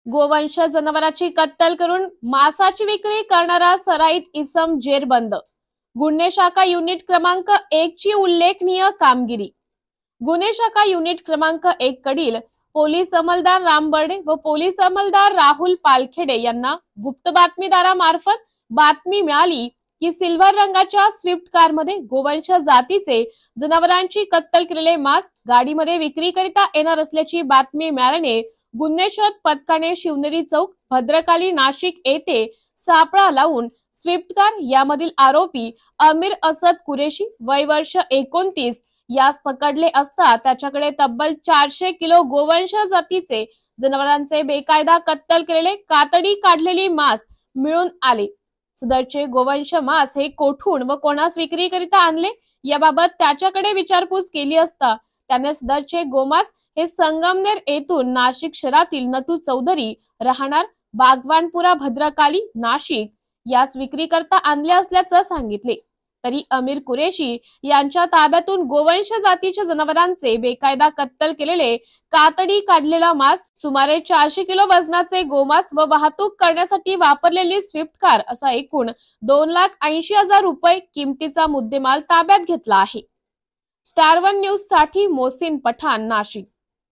गोवंश जनावरांची कत्तल करून मांसाची विक्री करणारा सराईत इसम जेरबंद। गुन्हे शाखा युनिट क्रमांक 1 ची उल्लेखनीय कामगिरी। गुन्हे शाखा युनिट क्रमांक 1 कडील पोलीस अंमलदार राम बर्डे व पोलीस अंमलदार राहुल पालखेडे यांना गुप्त बातमीदारामार्फत बातमी मिळाली की सिल्व्हर रंगाच्या स्विफ्ट कारमध्ये गोवंश जातीचे जनावरांची कत्तल केलेले मांस गाडीमध्ये विक्रीकरिता येणार असल्याची बातमी मिळाल्याने गुन्हे शोध पथकाने शिवनेरी चौक, भद्रकाली, नाशिक येथे सापळा लावून स्विफ्ट कार यामधील आरोपी अमीर असद कुरेशी वय वर्ष 29 यास पकडले असता त्याच्याकडे तब्बल 400 किलो गोवंश जातीचे जनावरांचे बेकायदा कत्तल केलेले कातडी काढलेली मांस मिळून आले। सदरचे गोवंश मांस हे कोठून व कोणास विक्रीकरिता आणले याबाबत त्याच्याकडे विचारपूस केली असता त्याने सदरचे गोमांस हे संगमनेर येथून नाशिक शहरातील नटू चौधरी राहणार बागवानपुरा, भद्रकाली, नाशिक यास विक्रीकरिता आणले असल्याचं सांगितले। तरी अमीर कुरेशी यांच्या ताब्यातून गोवंश जातीच्या जनावरांचे बेकायदा कत्तल केलेले कातडी काढलेला मांस, सुमारे 400 किलो वजनाचे गोमांस व वाहतूक करण्यासाठी वापरलेली स्विफ्ट कार असा एकूण 2,80,000 रुपये किमतीचा मुद्देमाल ताब्यात घेतला आहे। स्टार 1 न्यूज साठी मोहसिन पठाण, नाशिक।